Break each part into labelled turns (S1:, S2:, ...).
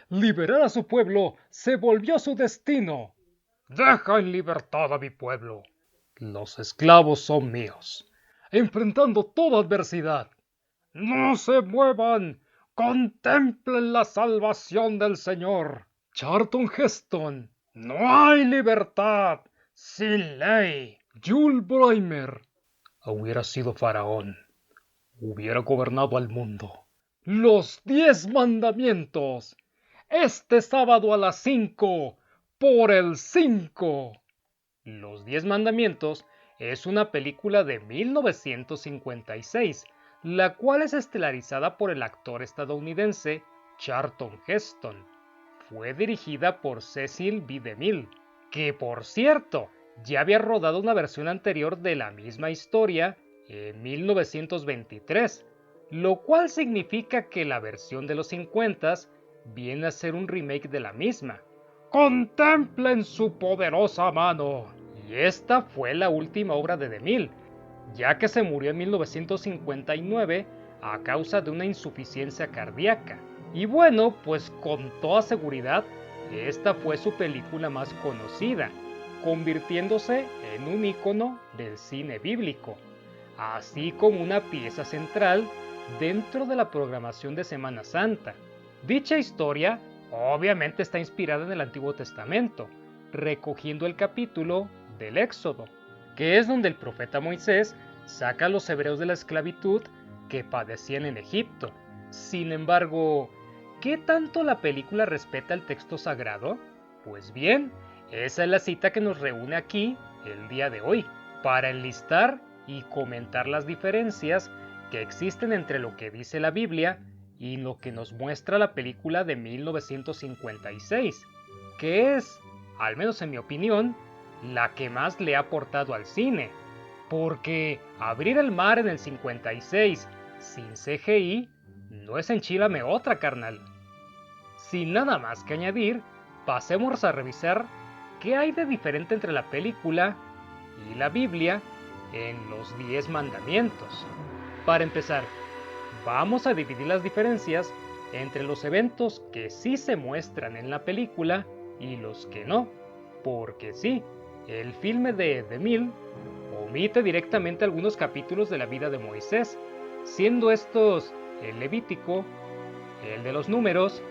S1: Liberar a su pueblo se volvió su destino. Deja en libertad a mi pueblo. Los esclavos son míos. Enfrentando toda adversidad. No se muevan. Contemplen la salvación del Señor. Charlton Heston. No hay libertad sin ley. Jules Braimer. Hubiera sido faraón. Hubiera gobernado al mundo. Los 10 mandamientos. Este sábado a las 5, por el 5. Los 10 mandamientos es una película de 1956, la cual es estelarizada por el actor estadounidense Charlton Heston. Fue dirigida por Cecil B. DeMille, que por cierto, ya había rodado una versión anterior de la misma historia en 1923, lo cual significa que la versión de los 50s viene a ser un remake de la misma. Contemplen su poderosa mano. Y esta fue la última obra de DeMille, ya que se murió en 1959 a causa de una insuficiencia cardíaca. Y bueno, pues con toda seguridad, esta fue su película más conocida, convirtiéndose en un ícono del cine bíblico, así como una pieza central dentro de la programación de Semana Santa. Dicha historia obviamente está inspirada en el Antiguo Testamento, recogiendo el capítulo del Éxodo, que es donde el profeta Moisés saca a los hebreos de la esclavitud que padecían en Egipto. Sin embargo, ¿qué tanto la película respeta el texto sagrado? Pues bien, esa es la cita que nos reúne aquí el día de hoy, para enlistar y comentar las diferencias que existen entre lo que dice la Biblia y lo que nos muestra la película de 1956, que es, al menos en mi opinión, la que más le ha aportado al cine, porque abrir el mar en el 56 sin CGI no es enchilame otra, carnal. Sin nada más que añadir, pasemos a revisar qué hay de diferente entre la película y la Biblia en los 10 mandamientos. Para empezar, vamos a dividir las diferencias entre los eventos que sí se muestran en la película y los que no, porque sí, el filme de DeMille omite directamente algunos capítulos de la vida de Moisés, siendo estos el Levítico, el de los Números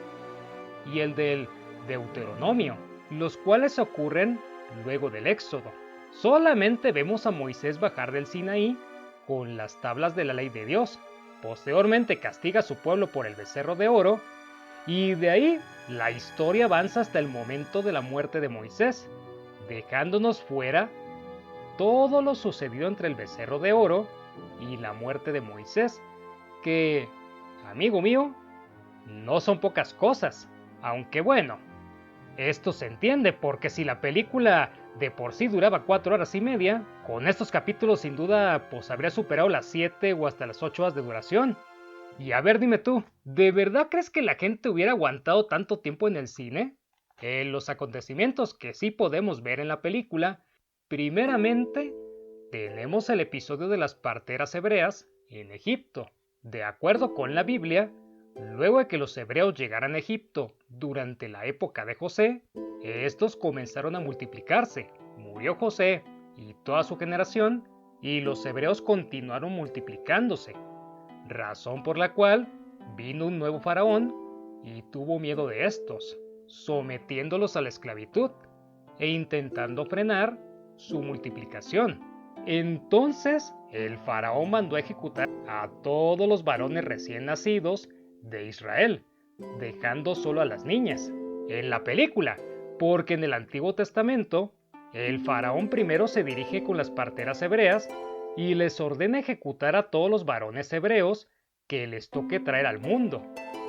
S1: y el del Deuteronomio, los cuales ocurren luego del Éxodo. Solamente vemos a Moisés bajar del Sinaí con las tablas de la ley de Dios. Posteriormente castiga a su pueblo por el becerro de oro, y de ahí la historia avanza hasta el momento de la muerte de Moisés, dejándonos fuera todo lo sucedido entre el becerro de oro y la muerte de Moisés, que, amigo mío, no son pocas cosas, aunque bueno, esto se entiende porque si la película de por sí duraba 4 horas y media, con estos capítulos sin duda pues habría superado las 7 o hasta las 8 horas de duración. Y a ver, dime tú, ¿de verdad crees que la gente hubiera aguantado tanto tiempo en el cine? Los acontecimientos que sí podemos ver en la película, primeramente tenemos el episodio de las parteras hebreas en Egipto. De acuerdo con la Biblia, luego de que los hebreos llegaran a Egipto durante la época de José, estos comenzaron a multiplicarse. Murió José y toda su generación, y los hebreos continuaron multiplicándose, razón por la cual vino un nuevo faraón y tuvo miedo de estos, sometiéndolos a la esclavitud e intentando frenar su multiplicación. Entonces el faraón mandó a ejecutar a todos los varones recién nacidos de Israel, dejando solo a las niñas. En la película, porque en el Antiguo Testamento, el faraón primero se dirige con las parteras hebreas y les ordena ejecutar a todos los varones hebreos que les toque traer al mundo.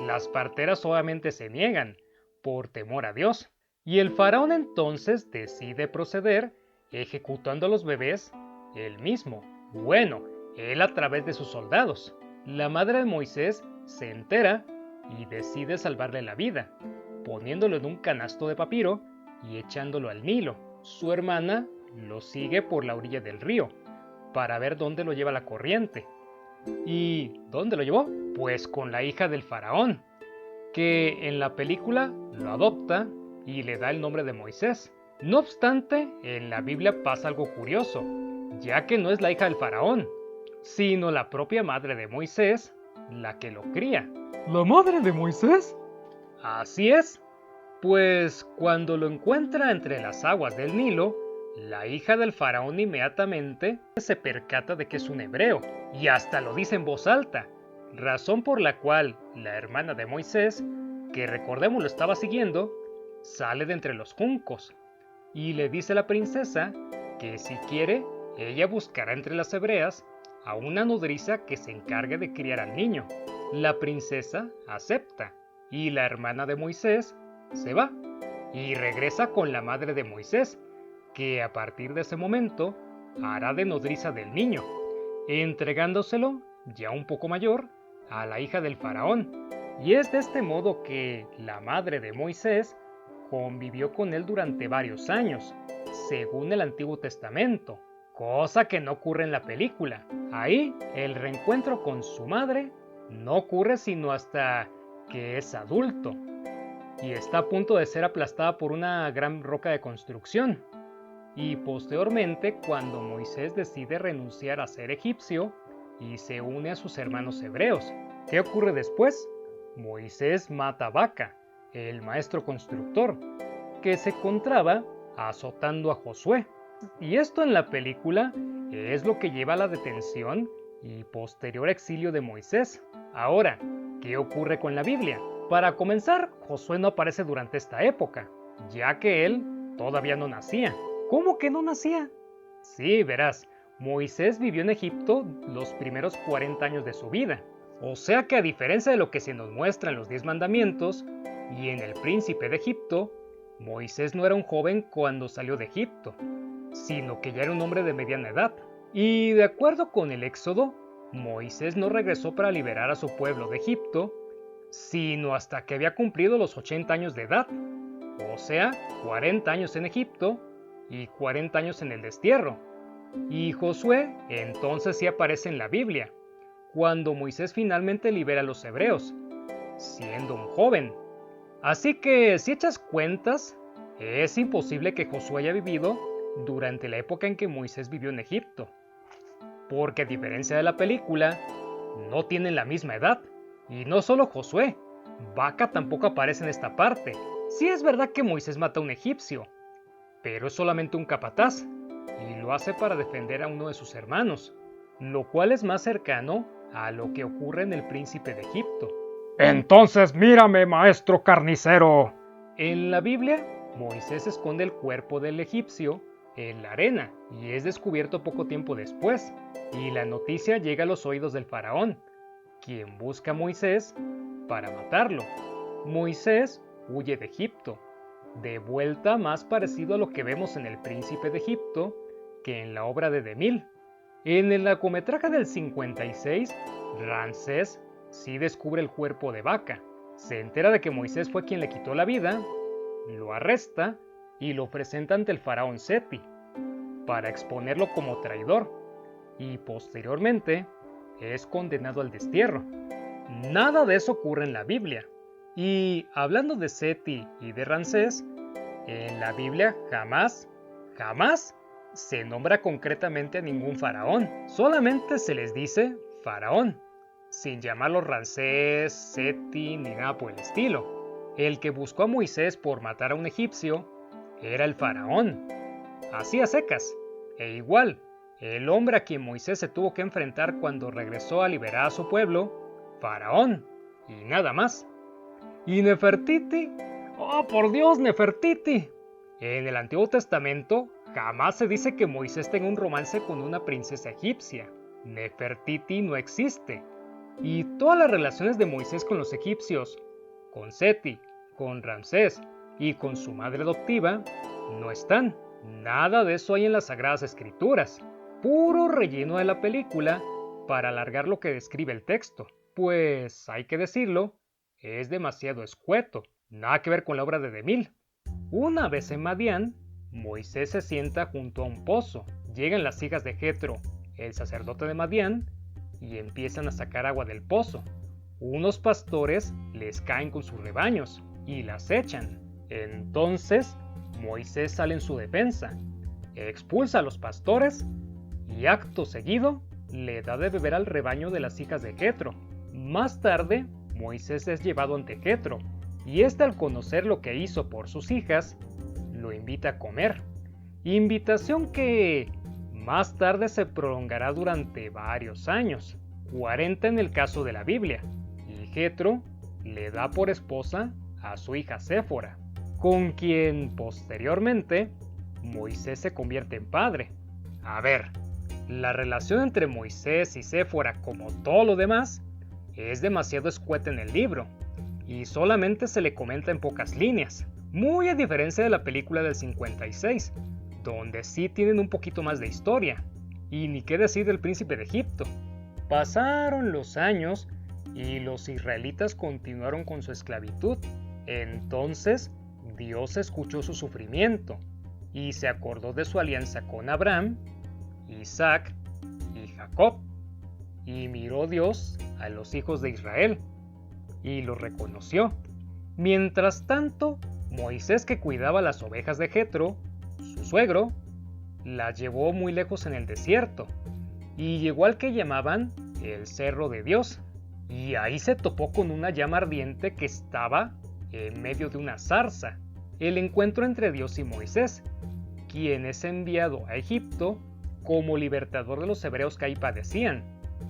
S1: Las parteras obviamente se niegan, por temor a Dios, y el faraón entonces decide proceder ejecutando a los bebés él mismo. Bueno, él a través de sus soldados. La madre de Moisés se entera y decide salvarle la vida, poniéndolo en un canasto de papiro y echándolo al Nilo. Su hermana lo sigue por la orilla del río para ver dónde lo lleva la corriente. ¿Y dónde lo llevó? Pues con la hija del faraón, que en la película lo adopta y le da el nombre de Moisés. No obstante, en la Biblia pasa algo curioso, ya que no es la hija del faraón, sino la propia madre de Moisés la que lo cría.
S2: ¿La madre de Moisés?
S1: Así es, pues cuando lo encuentra entre las aguas del Nilo, la hija del faraón inmediatamente se percata de que es un hebreo y hasta lo dice en voz alta, razón por la cual la hermana de Moisés, que recordemos lo estaba siguiendo, sale de entre los juncos y le dice a la princesa que si quiere, ella buscará entre las hebreas a una nodriza que se encargue de criar al niño. La princesa acepta y la hermana de Moisés se va y regresa con la madre de Moisés, que a partir de ese momento hará de nodriza del niño, entregándoselo, ya un poco mayor, a la hija del faraón. Y es de este modo que la madre de Moisés convivió con él durante varios años, según el Antiguo Testamento, cosa que no ocurre en la película. Ahí, el reencuentro con su madre no ocurre sino hasta que es adulto y está a punto de ser aplastada por una gran roca de construcción. Y posteriormente, cuando Moisés decide renunciar a ser egipcio y se une a sus hermanos hebreos. ¿Qué ocurre después? Moisés mata a Baca, el maestro constructor, que se encontraba azotando a Josué. Y esto en la película es lo que lleva a la detención y posterior exilio de Moisés. Ahora, ¿qué ocurre con la Biblia? Para comenzar, Josué no aparece durante esta época, ya que él todavía no nacía.
S2: ¿Cómo que no nacía?
S1: Sí, verás, Moisés vivió en Egipto los primeros 40 años de su vida. O sea que a diferencia de lo que se nos muestra en los 10 mandamientos y en el príncipe de Egipto, Moisés no era un joven cuando salió de Egipto, sino que ya era un hombre de mediana edad. Y de acuerdo con el Éxodo, Moisés no regresó para liberar a su pueblo de Egipto, sino hasta que había cumplido los 80 años de edad, o sea, 40 años en Egipto y 40 años en el destierro. Y Josué entonces sí aparece en la Biblia, cuando Moisés finalmente libera a los hebreos, siendo un joven. Así que si echas cuentas, es imposible que Josué haya vivido durante la época en que Moisés vivió en Egipto, porque a diferencia de la película, no tienen la misma edad. Y no solo Josué, Baca tampoco aparece en esta parte. Sí es verdad que Moisés mata a un egipcio, pero es solamente un capataz, y lo hace para defender a uno de sus hermanos, lo cual es más cercano a lo que ocurre en el príncipe de Egipto.
S2: Entonces mírame, maestro carnicero.
S1: En la Biblia, Moisés esconde el cuerpo del egipcio en la arena y es descubierto poco tiempo después, y la noticia llega a los oídos del faraón, quien busca a Moisés para matarlo. Moisés huye de Egipto, de vuelta más parecido a lo que vemos en El Príncipe de Egipto que en la obra de DeMille. En el largometraje del 56, Ramsés sí descubre el cuerpo de Baca, se entera de que Moisés fue quien le quitó la vida, lo arresta y lo presenta ante el faraón Seti para exponerlo como traidor, y posteriormente es condenado al destierro. Nada de eso ocurre en la Biblia. Y hablando de Seti y de Ramsés, en la Biblia jamás se nombra concretamente a ningún faraón. Solamente se les dice faraón, sin llamarlo Ramsés, Seti ni nada por el estilo. El que buscó a Moisés por matar a un egipcio era el faraón. Así a secas. E igual, el hombre a quien Moisés se tuvo que enfrentar cuando regresó a liberar a su pueblo, faraón, y nada más. ¿Y Nefertiti? ¡Oh, por Dios, Nefertiti! En el Antiguo Testamento jamás se dice que Moisés tenga un romance con una princesa egipcia. Nefertiti no existe. Y todas las relaciones de Moisés con los egipcios, con Seti, con Ramsés y con su madre adoptiva, no están. Nada de eso hay en las Sagradas Escrituras. Puro relleno de la película para alargar lo que describe el texto. Pues, hay que decirlo, es demasiado escueto. Nada que ver con la obra de DeMille. Una vez en Madián, Moisés se sienta junto a un pozo. Llegan las hijas de Jetro, el sacerdote de Madián, y empiezan a sacar agua del pozo. Unos pastores les caen con sus rebaños y las echan. Entonces Moisés sale en su defensa, expulsa a los pastores y acto seguido le da de beber al rebaño de las hijas de Jetro. Más tarde, Moisés es llevado ante Jetro y éste, al conocer lo que hizo por sus hijas, lo invita a comer. Invitación que más tarde se prolongará durante varios años, 40 en el caso de la Biblia, y Jetro le da por esposa a su hija Séfora, con quien posteriormente Moisés se convierte en padre. A ver, la relación entre Moisés y Séfora, como todo lo demás, es demasiado escueta en el libro, y solamente se le comenta en pocas líneas, muy a diferencia de la película del 56, donde sí tienen un poquito más de historia, y ni qué decir del príncipe de Egipto. Pasaron los años y los israelitas continuaron con su esclavitud. Entonces Dios escuchó su sufrimiento y se acordó de su alianza con Abraham, Isaac y Jacob. Y miró Dios a los hijos de Israel y los reconoció. Mientras tanto, Moisés, que cuidaba las ovejas de Jetro, su suegro, las llevó muy lejos en el desierto y llegó al que llamaban el Cerro de Dios. Y ahí se topó con una llama ardiente que estaba en medio de una zarza. El encuentro entre Dios y Moisés, quien es enviado a Egipto como libertador de los hebreos que ahí padecían.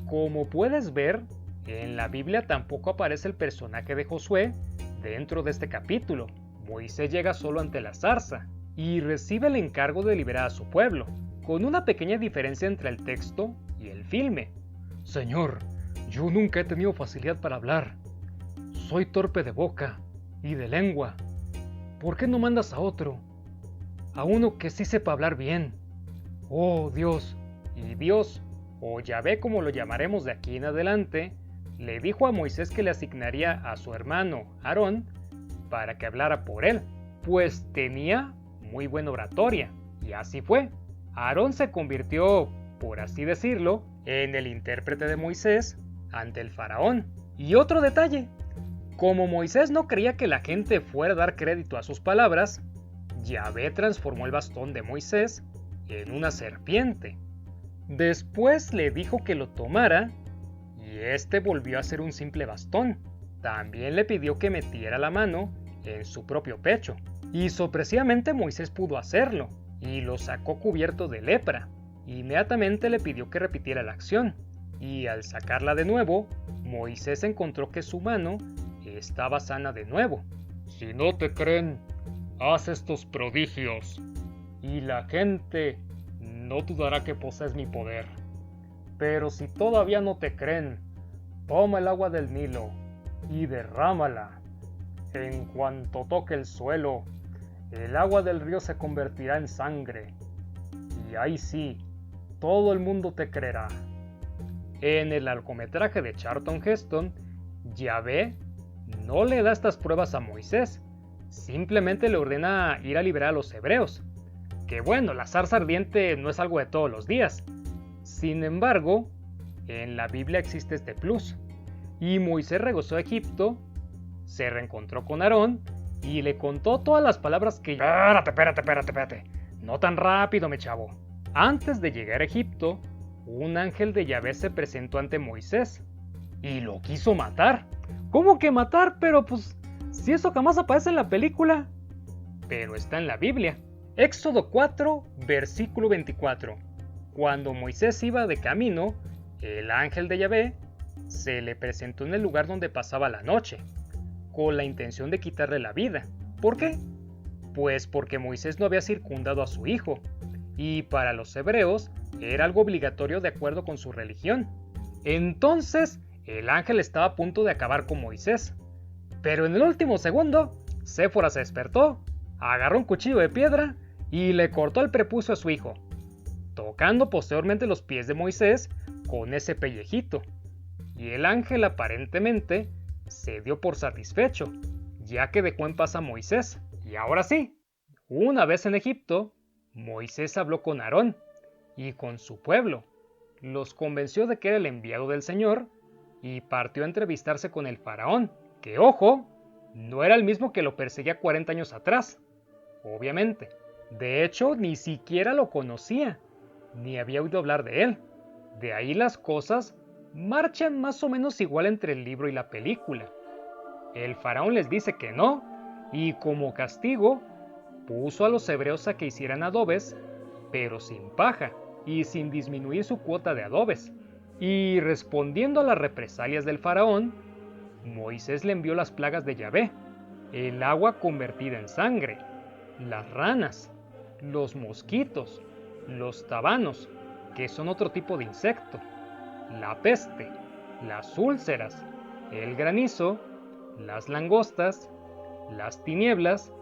S1: Como puedes ver, en la Biblia tampoco aparece el personaje de Josué dentro de este capítulo. Moisés llega solo ante la zarza y recibe el encargo de liberar a su pueblo, con una pequeña diferencia entre el texto y el filme.
S2: Señor, yo nunca he tenido facilidad para hablar. Soy torpe de boca y de lengua. ¿Por qué no mandas a otro? A uno que sí sepa hablar bien. Oh, Dios.
S1: Y Dios, o Yahvé como lo llamaremos de aquí en adelante, le dijo a Moisés que le asignaría a su hermano Aarón para que hablara por él, pues tenía muy buena oratoria. Y así fue. Aarón se convirtió, por así decirlo, en el intérprete de Moisés ante el faraón. Y otro detalle, como Moisés no creía que la gente fuera a dar crédito a sus palabras, Yahvé transformó el bastón de Moisés en una serpiente. Después le dijo que lo tomara y este volvió a ser un simple bastón. También le pidió que metiera la mano en su propio pecho y sorpresivamente Moisés pudo hacerlo y lo sacó cubierto de lepra. Inmediatamente le pidió que repitiera la acción y al sacarla de nuevo, Moisés encontró que su mano estaba sana de nuevo.
S2: Si no te creen, haz estos prodigios
S1: y la gente no dudará que posees mi poder. Pero si todavía no te creen, toma el agua del Nilo y derrámala. En cuanto toque el suelo, el agua del río se convertirá en sangre. Y ahí sí, todo el mundo te creerá. En el largometraje de Charlton Heston, Yahvé no le da estas pruebas a Moisés, simplemente le ordena ir a liberar a los hebreos. Que bueno, la zarza ardiente no es algo de todos los días. Sin embargo, en la Biblia existe este plus. Y Moisés regresó a Egipto, se reencontró con Aarón y le contó todas las palabras que... Espérate. No tan rápido, mi chavo. Antes de llegar a Egipto, un ángel de Yahvé se presentó ante Moisés y lo quiso matar.
S2: ¿Cómo que matar? Pero pues, si eso jamás aparece en la película.
S1: Pero está en la Biblia. Éxodo 4, versículo 24. Cuando Moisés iba de camino, el ángel de Yahvé se le presentó en el lugar donde pasaba la noche, con la intención de quitarle la vida. ¿Por qué? Pues porque Moisés no había circundado a su hijo, y para los hebreos era algo obligatorio de acuerdo con su religión. Entonces, el ángel estaba a punto de acabar con Moisés. Pero en el último segundo, Séfora se despertó, agarró un cuchillo de piedra y le cortó el prepucio a su hijo, tocando posteriormente los pies de Moisés con ese pellejito. Y el ángel aparentemente se dio por satisfecho, ya que dejó en paz a Moisés. Y ahora sí,
S2: Una vez en Egipto, Moisés habló con Aarón y con su pueblo. Los convenció de que era el enviado del Señor y partió a entrevistarse con el faraón, que, ojo, no era el mismo que lo perseguía 40 años atrás, obviamente. De hecho, ni siquiera lo conocía, ni había oído hablar de él. De ahí las cosas marchan más o menos igual entre el libro y la película. El faraón les dice que no, y como castigo, puso a los hebreos a que hicieran adobes, pero sin paja y sin disminuir su cuota de adobes. Y respondiendo a las represalias del faraón, Moisés le envió las plagas de Yahvé, el agua convertida en sangre, las ranas, los mosquitos, los tabanos, que son otro tipo de insecto, la peste, las úlceras, el granizo, las langostas, las tinieblas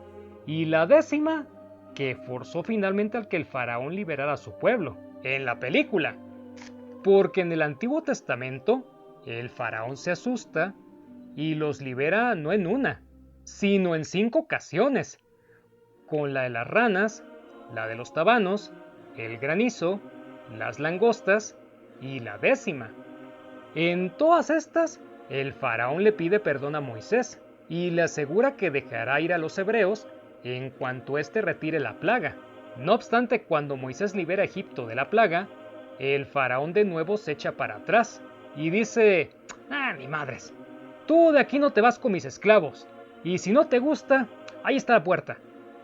S2: y la 10ª, que forzó finalmente al que el faraón liberara a su pueblo, en la película. Porque en el Antiguo Testamento, el faraón se asusta y los libera no en una, sino en 5 ocasiones, con la de las ranas, la de los tabanos, el granizo, las langostas y la 10ª. En todas estas, el faraón le pide perdón a Moisés y le asegura que dejará ir a los hebreos en cuanto éste retire la plaga. No obstante, cuando Moisés libera a Egipto de la plaga, el faraón de nuevo se echa para atrás y dice: ni madres, tú de aquí no te vas con mis esclavos, y si no te gusta, ahí está la puerta.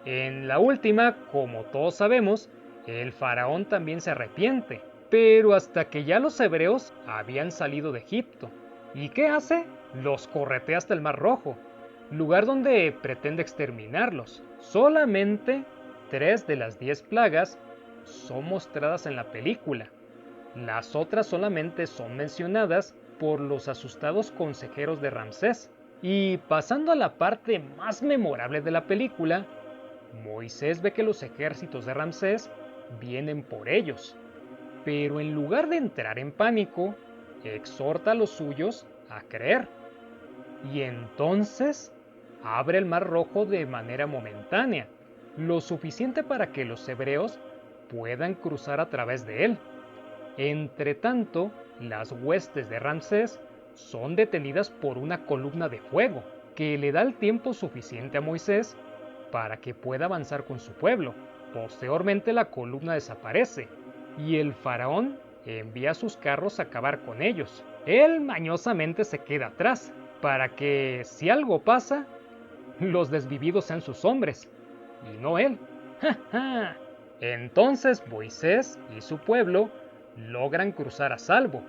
S2: En la última, como todos sabemos, el faraón también se arrepiente, pero hasta que ya los hebreos habían salido de Egipto. ¿Y qué hace? Los corretea hasta el Mar Rojo, lugar donde pretende exterminarlos. Solamente 3 de las 10 plagas son mostradas en la película. Las otras solamente son mencionadas por los asustados consejeros de Ramsés. Y pasando a la parte más memorable de la película, Moisés ve que los ejércitos de Ramsés vienen por ellos, pero en lugar de entrar en pánico, exhorta a los suyos a creer. Y entonces abre el Mar Rojo de manera momentánea, lo suficiente para que los hebreos puedan cruzar a través de él. Entretanto, las huestes de Ramsés son detenidas por una columna de fuego, que le da el tiempo suficiente a Moisés para que pueda avanzar con su pueblo. Posteriormente la columna desaparece, y el faraón envía a sus carros a acabar con ellos. Él mañosamente se queda atrás, para que, si algo pasa, los desvividos sean sus hombres, y no él. Entonces Moisés y su pueblo logran cruzar a salvo,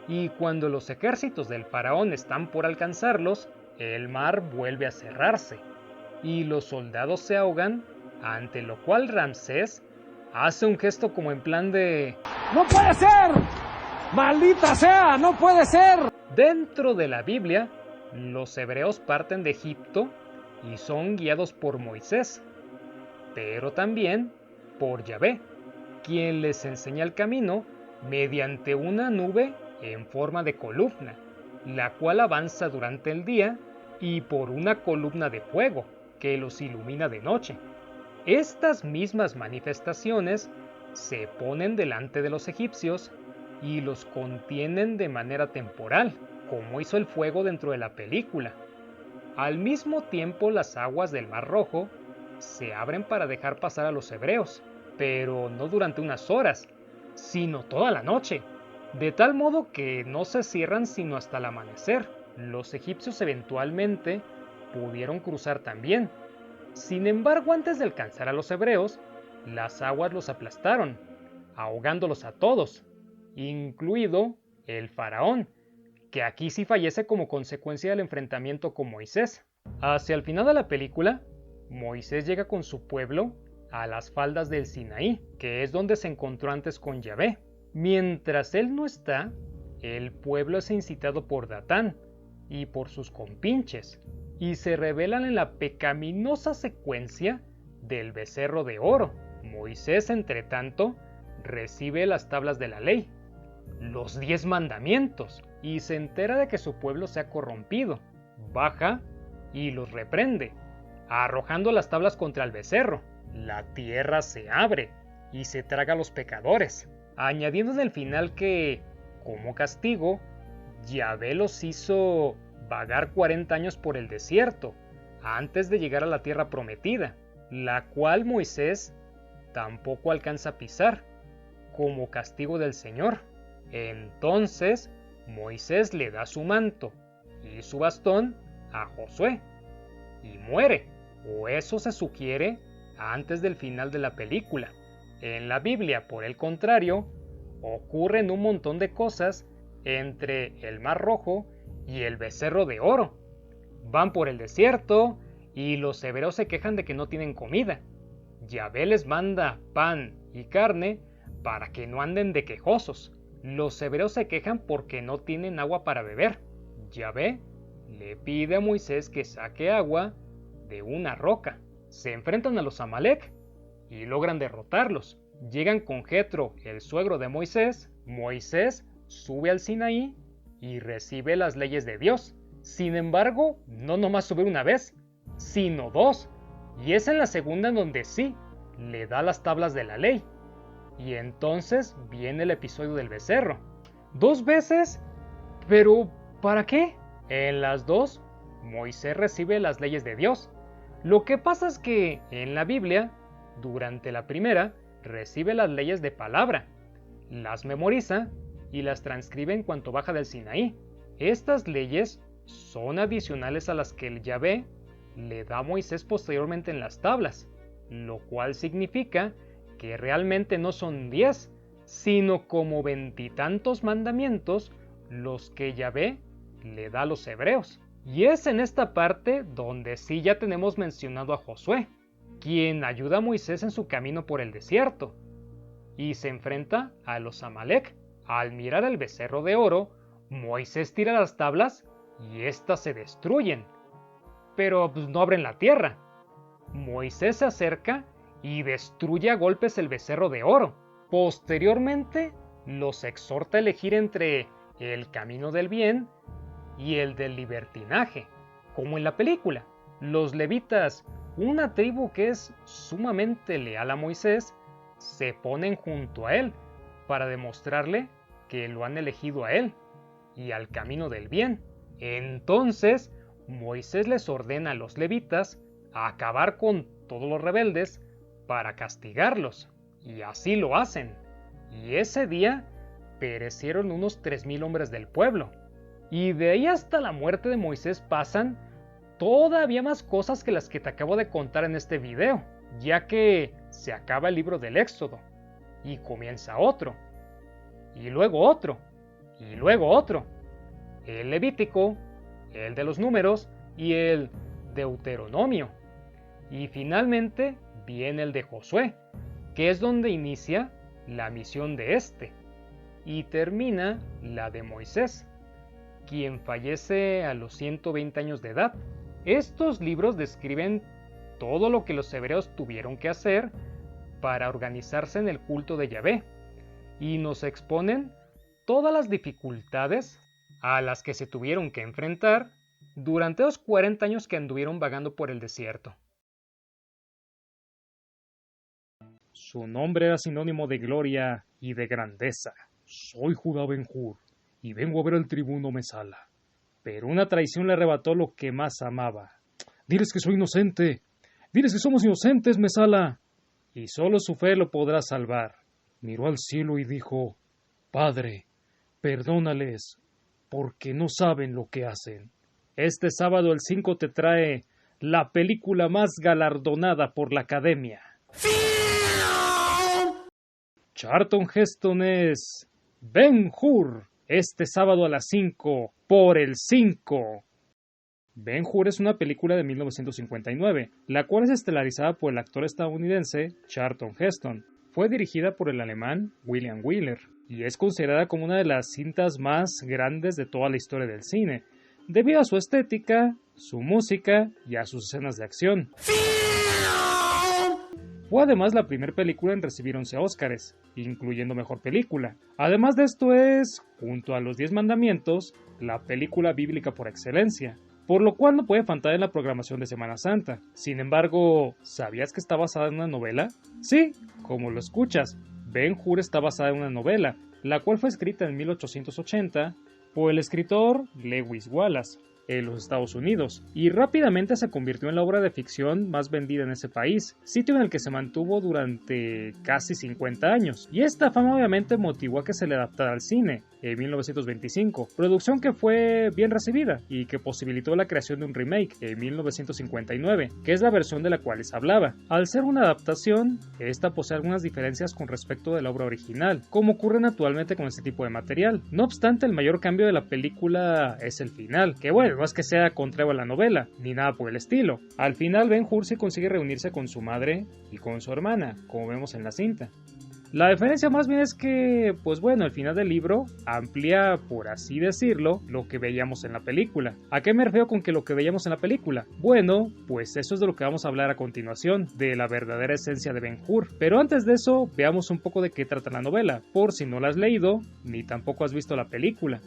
S2: y cuando los ejércitos del faraón están por alcanzarlos, el mar vuelve a cerrarse, y los soldados se ahogan, ante lo cual Ramsés hace un gesto como en plan de
S1: ¡No puede ser! ¡Maldita sea! ¡No puede ser!
S2: Dentro de la Biblia, los hebreos parten de Egipto y son guiados por Moisés, pero también por Yahvé, quien les enseña el camino mediante una nube en forma de columna, la cual avanza durante el día, y por una columna de fuego que los ilumina de noche. Estas mismas manifestaciones se ponen delante de los egipcios y los contienen de manera temporal, como hizo el fuego dentro de la película. Al mismo tiempo, las aguas del Mar Rojo se abren para dejar pasar a los hebreos, pero no durante unas horas, sino toda la noche, de tal modo que no se cierran sino hasta el amanecer. Los egipcios eventualmente pudieron cruzar también. Sin embargo, antes de alcanzar a los hebreos, las aguas los aplastaron, ahogándolos a todos, incluido el faraón, que aquí sí fallece como consecuencia del enfrentamiento con Moisés. Hacia el final de la película, Moisés llega con su pueblo a las faldas del Sinaí, que es donde se encontró antes con Yahvé. Mientras él no está, el pueblo es incitado por Datán y por sus compinches, y se revelan en la pecaminosa secuencia del becerro de oro. Moisés, entre tanto, recibe las tablas de la ley, los 10 mandamientos, y se entera de que su pueblo se ha corrompido. Baja y los reprende, arrojando las tablas contra el becerro. la tierra se abre y se traga a los pecadores, añadiendo en el final que, como castigo, Yahvé los hizo vagar 40 años por el desierto, antes de llegar a la tierra prometida, la cual Moisés tampoco alcanza a pisar, como castigo del Señor. Entonces Moisés le da su manto y su bastón a Josué, y muere, o eso se sugiere antes del final de la película. En la Biblia, por el contrario, ocurren un montón de cosas entre el Mar Rojo y el becerro de oro. Van por el desierto y los hebreos se quejan de que no tienen comida. Yahvé les manda pan y carne para que no anden de quejosos. Los hebreos se quejan porque no tienen agua para beber. Yahvé le pide a Moisés que saque agua de una roca. Se enfrentan a los Amalek y logran derrotarlos. Llegan con Jetro, el suegro de Moisés. Moisés sube al Sinaí y recibe las leyes de Dios. Sin embargo, no nomás sube una vez, sino dos. Y es en la segunda en donde sí le da las tablas de la ley. Y entonces viene el episodio del becerro. 2 veces, pero ¿para qué? En las dos, Moisés recibe las leyes de Dios. Lo que pasa es que en la Biblia, durante la primera, recibe las leyes de palabra, las memoriza y las transcribe en cuanto baja del Sinaí. Estas leyes son adicionales a las que el Yahvé le da a Moisés posteriormente en las tablas, lo cual significa que realmente no son 10, sino como 20 y tantos mandamientos los que Yahvé le da a los hebreos. Y es en esta parte donde sí ya tenemos mencionado a Josué, quien ayuda a Moisés en su camino por el desierto, y se enfrenta a los Amalek. Al mirar el becerro de oro, Moisés tira las tablas y éstas se destruyen, pero no abren la tierra. Moisés se acerca y destruye a golpes el becerro de oro. Posteriormente, los exhorta a elegir entre el camino del bien y el del libertinaje, como en la película. Los levitas, una tribu que es sumamente leal a Moisés, se ponen junto a él para demostrarle que lo han elegido a él y al camino del bien. Entonces, Moisés les ordena a los levitas a acabar con todos los rebeldes para castigarlos, y así lo hacen. Y ese día perecieron unos 3000 hombres del pueblo. Y de ahí hasta la muerte de Moisés pasan todavía más cosas que las que te acabo de contar en este video, ya que se acaba el libro del Éxodo y comienza otro, y luego otro, y luego otro. El Levítico, el de los Números y el Deuteronomio. Y finalmente viene el de Josué, que es donde inicia la misión de este, y termina la de Moisés, quien fallece a los 120 años de edad. Estos libros describen todo lo que los hebreos tuvieron que hacer para organizarse en el culto de Yahvé, y nos exponen todas las dificultades a las que se tuvieron que enfrentar durante los 40 años que anduvieron vagando por el desierto.
S1: Su nombre era sinónimo de gloria y de grandeza. Soy Judá Ben-Hur, y vengo a ver al tribuno Mesala. Pero una traición le arrebató lo que más amaba. Diles que soy inocente. Diles que somos inocentes, Mesala. Y solo su fe lo podrá salvar. Miró al cielo y dijo: Padre, perdónales, porque no saben lo que hacen. Este sábado el 5 te trae la película más galardonada por la Academia. Charlton Heston es Ben-Hur, este sábado a las 5, por el 5. Ben-Hur es una película de 1959, la cual es estelarizada por el actor estadounidense Charlton Heston. Fue dirigida por el alemán William Wyler y es considerada como una de las cintas más grandes de toda la historia del cine, debido a su estética, su música y a sus escenas de acción. Fue además la primera película en recibir 11 Óscares, incluyendo Mejor Película. Además de esto es, junto a Los 10 Mandamientos, la película bíblica por excelencia.
S2: por lo cual no puede faltar en la programación de Semana Santa. Sin embargo, ¿sabías que está basada en una novela? Sí, como lo escuchas, Ben-Hur está basada en una novela, la cual fue escrita en 1880 por el escritor Lewis Wallace en los Estados Unidos, y rápidamente se convirtió en la obra de ficción más vendida en ese país, sitio en el que se mantuvo durante casi 50 años, y esta fama obviamente motivó a que se le adaptara al cine en 1925, producción que fue bien recibida y que posibilitó la creación de un remake en 1959, que es la versión de la cual les hablaba. Al ser una adaptación, esta posee algunas diferencias con respecto de la obra original, como ocurre actualmente con este tipo de material. No obstante, el mayor cambio de la película es el final, que bueno, no es que sea contrario a la novela, ni nada por el estilo. Al final, Ben-Hur sí consigue reunirse con su madre y con su hermana, como vemos en la cinta. La diferencia más bien es que, pues bueno, el final del libro amplía, por así decirlo, lo que veíamos en la película. ¿A qué me refiero con que lo que veíamos en la película? Bueno, pues eso es de lo que vamos a hablar a continuación, de la verdadera esencia de Ben-Hur. Pero antes de eso, veamos un poco de qué trata la novela, por si no la has leído, ni tampoco has visto la película.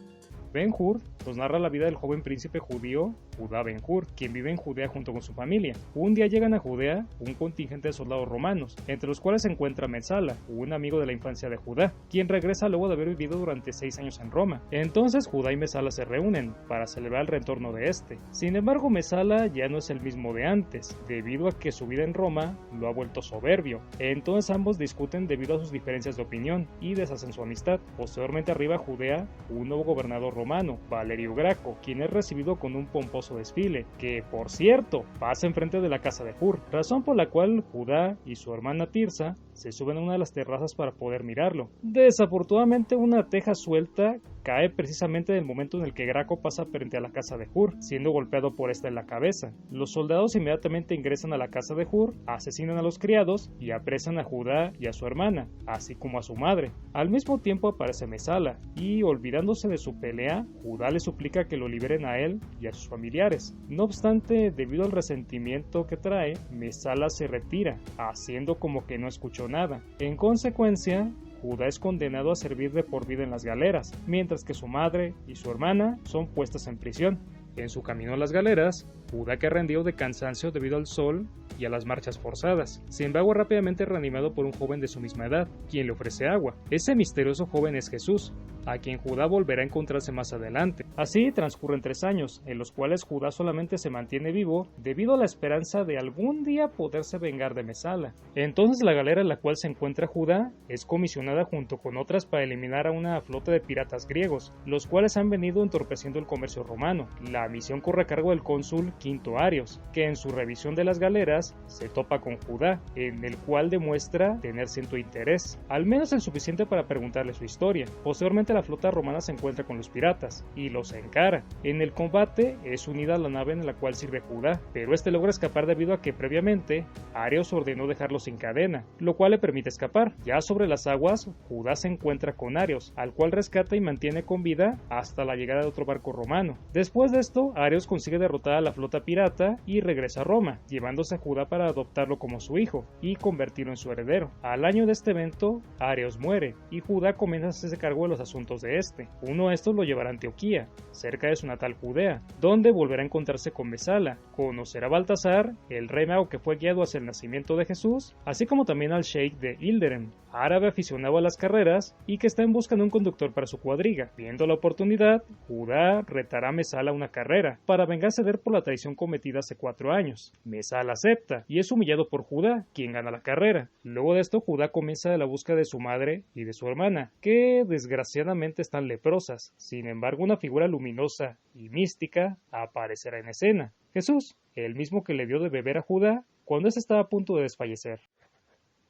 S2: Ben-Hur nos narra la vida del joven príncipe judío Judá Ben-Hur, quien vive en Judea junto con su familia. Un día llegan a Judea un contingente de soldados romanos, entre los cuales se encuentra Mesala, un amigo de la infancia de Judá, quien regresa luego de haber vivido durante 6 años en Roma. Entonces Judá y Mesala se reúnen para celebrar el retorno de este. Sin embargo, Mesala ya no es el mismo de antes, debido a que su vida en Roma lo ha vuelto soberbio. Entonces ambos discuten debido a sus diferencias de opinión y deshacen su amistad. Posteriormente arriba a Judea un nuevo gobernador romano, Valerio Graco, quien es recibido con un pomposo desfile, que por cierto pasa enfrente de la casa de Hur, razón por la cual Judá y su hermana Tirsa se suben a una de las terrazas para poder mirarlo. Desafortunadamente, una teja suelta cae precisamente en el momento en el que Graco pasa frente a la casa de Hur, siendo golpeado por esta en la cabeza. Los soldados inmediatamente ingresan a la casa de Hur, asesinan a los criados y apresan a Judá y a su hermana, así como a su madre. Al mismo tiempo aparece Mesala, y olvidándose de su pelea, Judá le suplica que lo liberen a él y a sus familiares. No obstante, debido al resentimiento que trae, Mesala se retira, haciendo como que no escuchó nada. En consecuencia, Judá es condenado a servir de por vida en las galeras, mientras que su madre y su hermana son puestas en prisión. En su camino a las galeras, Judá queda rendido de cansancio debido al sol y a las marchas forzadas. Sin embargo, rápidamente reanimado por un joven de su misma edad, quien le ofrece agua. Ese misterioso joven es Jesús, a quien Judá volverá a encontrarse más adelante. Así transcurren 3 años, en los cuales Judá solamente se mantiene vivo debido a la esperanza de algún día poderse vengar de Mesala. Entonces la galera en la cual se encuentra Judá es comisionada junto con otras para eliminar a una flota de piratas griegos, los cuales han venido entorpeciendo el comercio romano. La misión corre a cargo del cónsul Quinto Arios, que en su revisión de las galeras se topa con Judá, en el cual demuestra tener cierto interés, al menos el suficiente para preguntarle su historia. Posteriormente la flota romana se encuentra con los piratas y los encara. En el combate es unida a la nave en la cual sirve Judá, pero este logra escapar debido a que previamente Arios ordenó dejarlo sin cadena, lo cual le permite escapar. Ya sobre las aguas, Judá se encuentra con Arios, al cual rescata y mantiene con vida hasta la llegada de otro barco romano. Después de esto, Arios consigue derrotar a la flota pirata y regresa a Roma, llevándose a Judá para adoptarlo como su hijo y convertirlo en su heredero. Al año de este evento, Arios muere y Judá comienza a hacerse cargo de los asuntos de este. Uno de estos lo llevará a Antioquía, cerca de su natal Judea, donde volverá a encontrarse con Mesala, conocerá a Baltasar, el rey mago que fue guiado hacia el nacimiento de Jesús, así como también al sheik de Ilderen, árabe aficionado a las carreras y que está en busca de un conductor para su cuadriga. Viendo la oportunidad, Judá retará a Mesala a una carrera, para vengarse de él por la traición cometida hace 4 años. Mesala acepta y es humillado por Judá, quien gana la carrera. Luego de esto, Judá comienza la búsqueda de su madre y de su hermana, que desgraciadamente están leprosas. Sin embargo, una figura luminosa y mística aparecerá en escena: Jesús, el mismo que le dio de beber a Judá cuando éste estaba a punto de desfallecer.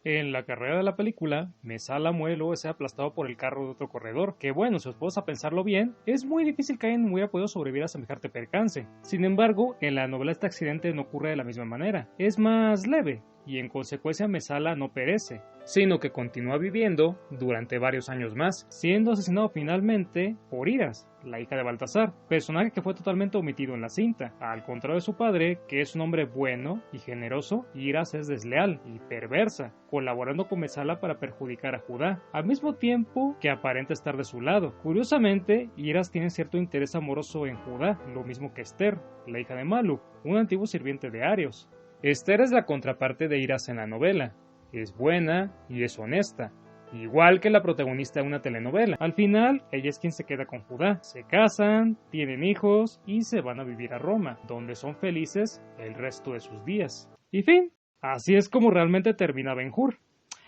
S2: En la carrera de la película, Mesala muere luego de ser aplastado por el carro de otro corredor, que bueno, si os pones a pensarlo bien, es muy difícil que alguien hubiera podido sobrevivir a semejante percance. Sin embargo, en la novela este accidente no ocurre de la misma manera, es más leve. y en consecuencia Mesala no perece, sino que continúa viviendo durante varios años más, siendo asesinado finalmente por Iras, la hija de Baltasar, personaje que fue totalmente omitido en la cinta. Al contrario de su padre, que es un hombre bueno y generoso, Iras es desleal y perversa, colaborando con Mesala para perjudicar a Judá, al mismo tiempo que aparenta estar de su lado. Curiosamente, Iras tiene cierto interés amoroso en Judá, lo mismo que Esther, la hija de Maluk, un antiguo sirviente de Arios. Esther es la contraparte de Iras en la novela. Es buena y es honesta, igual que la protagonista de una telenovela. Al final, ella es quien se queda con Judá. Se casan, tienen hijos y se van a vivir a Roma, donde son felices el resto de sus días. Y fin, así es como realmente termina Ben-Hur.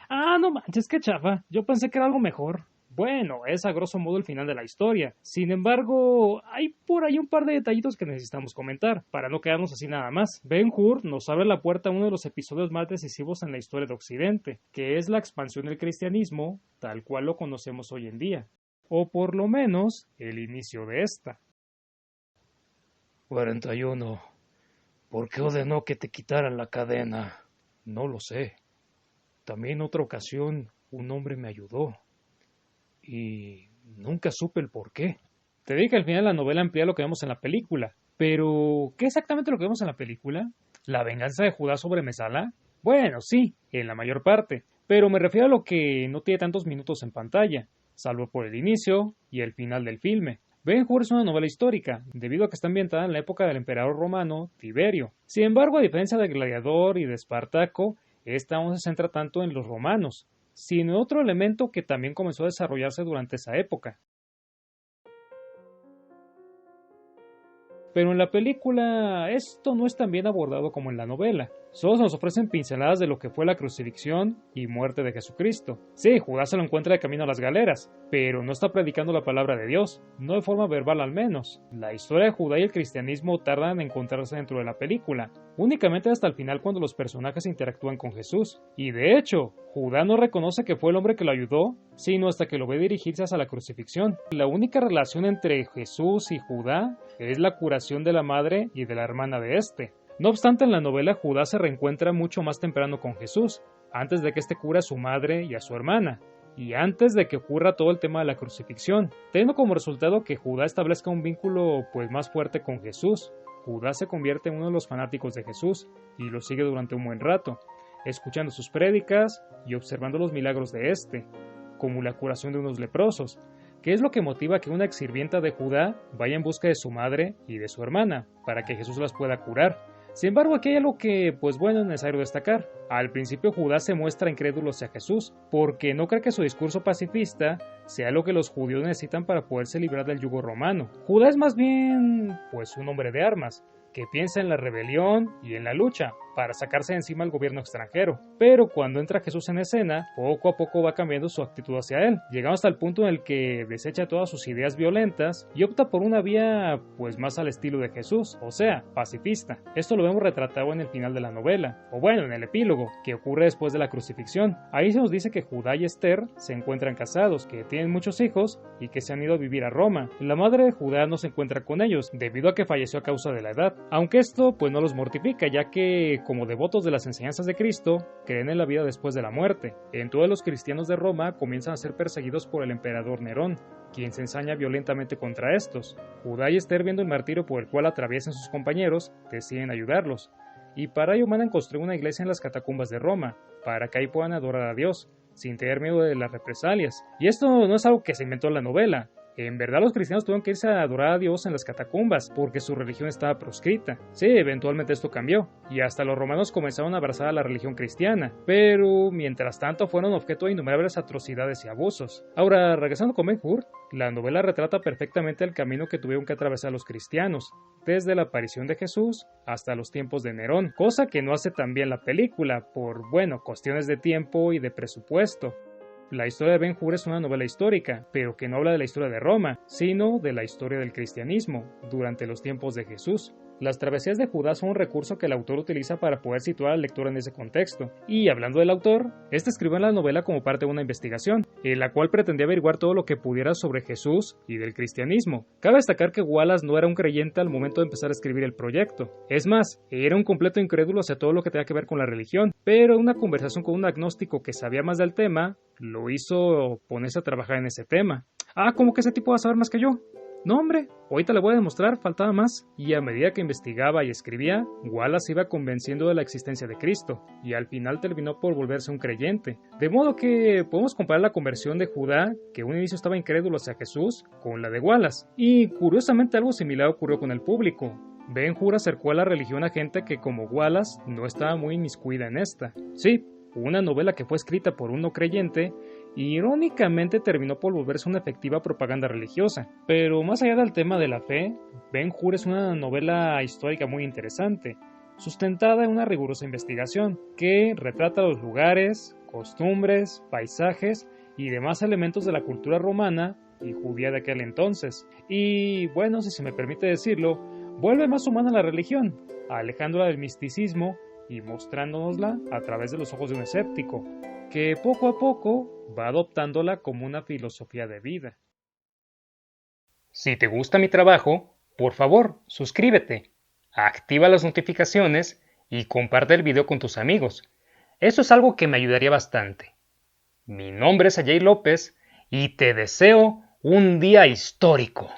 S2: Ah, no manches, qué chafa, yo pensé que era algo mejor. Bueno, es a grosso modo el final de la historia. Sin embargo, hay por ahí un par de detallitos que necesitamos comentar, para no quedarnos así nada más. Ben-Hur nos abre la puerta a uno de los episodios más decisivos en la historia de Occidente, que es la expansión del cristianismo, tal cual lo conocemos hoy en día. O por lo menos, el inicio de esta.
S1: 41. ¿Por qué ordenó que te quitaran la cadena?
S2: No lo sé. También en otra ocasión, un hombre me ayudó. Y nunca supe el por qué. Te dije que al final de la novela amplía lo que vemos en la película. Pero, ¿qué exactamente lo que vemos en la película? ¿La venganza de Judá sobre Mesala? Bueno, sí, en la mayor parte. Pero me refiero a lo que no tiene tantos minutos en pantalla, salvo por el inicio y el final del filme. Ben-Hur es una novela histórica, debido a que está ambientada en la época del emperador romano Tiberio. Sin embargo, a diferencia de Gladiador y de Espartaco, esta no se centra tanto en los romanos, sino en otro elemento que también comenzó a desarrollarse durante esa época. Pero en la película esto no es tan bien abordado como en la novela. Solo se nos ofrecen pinceladas de lo que fue la crucifixión y muerte de Jesucristo. Sí, Judá se lo encuentra de camino a las galeras, pero no está predicando la palabra de Dios, no de forma verbal al menos. La historia de Judá y el cristianismo tardan en encontrarse dentro de la película, únicamente hasta el final cuando los personajes interactúan con Jesús. Y de hecho, Judá no reconoce que fue el hombre que lo ayudó, sino hasta que lo ve dirigirse hacia la crucifixión. La única relación entre Jesús y Judá es la curación de la madre y de la hermana de este. No obstante, en la novela Judá se reencuentra mucho más temprano con Jesús, antes de que éste cure a su madre y a su hermana, y antes de que ocurra todo el tema de la crucifixión, teniendo como resultado que Judá establezca un vínculo más fuerte con Jesús. Judá se convierte en uno de los fanáticos de Jesús y lo sigue durante un buen rato, escuchando sus prédicas y observando los milagros de este, como la curación de unos leprosos, que es lo que motiva que una exsirvienta de Judá vaya en busca de su madre y de su hermana, para que Jesús las pueda curar. Sin embargo, aquí hay algo que, es necesario destacar. Al principio Judá se muestra incrédulo hacia Jesús, porque no cree que su discurso pacifista sea lo que los judíos necesitan para poderse librar del yugo romano. Judá es más bien, un hombre de armas, que piensa en la rebelión y en la lucha para sacarse de encima al gobierno extranjero. Pero cuando entra Jesús en escena, poco a poco va cambiando su actitud hacia él, llegando hasta el punto en el que desecha todas sus ideas violentas y opta por una vía más al estilo de Jesús, o sea, pacifista. Esto lo vemos retratado en el final de la novela, o en el epílogo, que ocurre después de la crucifixión. Ahí se nos dice que Judá y Esther se encuentran casados, que tienen muchos hijos y que se han ido a vivir a Roma. La madre de Judá no se encuentra con ellos, debido a que falleció a causa de la edad, aunque esto no los mortifica, ya que como devotos de las enseñanzas de Cristo, creen en la vida después de la muerte. En todos los cristianos de Roma comienzan a ser perseguidos por el emperador Nerón, quien se ensaña violentamente contra estos. Judá y Esther, viendo el martirio por el cual atraviesan sus compañeros, deciden ayudarlos, y para ello mandan construir una iglesia en las catacumbas de Roma, para que ahí puedan adorar a Dios, sin tener miedo de las represalias. Y esto no es algo que se inventó en la novela. En verdad los cristianos tuvieron que irse a adorar a Dios en las catacumbas, porque su religión estaba proscrita. Sí, eventualmente esto cambió, y hasta los romanos comenzaron a abrazar a la religión cristiana, pero mientras tanto fueron objeto de innumerables atrocidades y abusos. Ahora, regresando con Ben-Hur, la novela retrata perfectamente el camino que tuvieron que atravesar los cristianos, desde la aparición de Jesús hasta los tiempos de Nerón, cosa que no hace tan bien la película, por, cuestiones de tiempo y de presupuesto. La historia de Ben-Hur es una novela histórica, pero que no habla de la historia de Roma, sino de la historia del cristianismo durante los tiempos de Jesús. Las travesías de Judá son un recurso que el autor utiliza para poder situar al lector en ese contexto. Y hablando del autor, este escribió en la novela como parte de una investigación, en la cual pretendía averiguar todo lo que pudiera sobre Jesús y del cristianismo. Cabe destacar que Wallace no era un creyente al momento de empezar a escribir el proyecto. Es más, era un completo incrédulo hacia todo lo que tenía que ver con la religión, pero una conversación con un agnóstico que sabía más del tema lo hizo ponerse a trabajar en ese tema. ¿Cómo que ese tipo va a saber más que yo? No, hombre, ahorita le voy a demostrar, faltaba más. Y a medida que investigaba y escribía, Wallace iba convenciendo de la existencia de Cristo, y al final terminó por volverse un creyente. De modo que podemos comparar la conversión de Judá, que a un inicio estaba incrédulo hacia Jesús, con la de Wallace. Y curiosamente algo similar ocurrió con el público. Ben-Hur acercó a la religión a gente que, como Wallace, no estaba muy inmiscuida en esta. Sí, una novela que fue escrita por un no creyente, irónicamente terminó por volverse una efectiva propaganda religiosa. Pero más allá del tema de la fe, Ben-Hur es una novela histórica muy interesante, sustentada en una rigurosa investigación, que retrata los lugares, costumbres, paisajes y demás elementos de la cultura romana y judía de aquel entonces. Y bueno, si se me permite decirlo, vuelve más humana la religión, alejándola del misticismo y mostrándonosla a través de los ojos de un escéptico, que poco a poco va adoptándola como una filosofía de vida.
S1: Si te gusta mi trabajo, por favor, suscríbete, activa las notificaciones y comparte el video con tus amigos. Eso es algo que me ayudaría bastante. Mi nombre es Ajay López y te deseo un día histórico.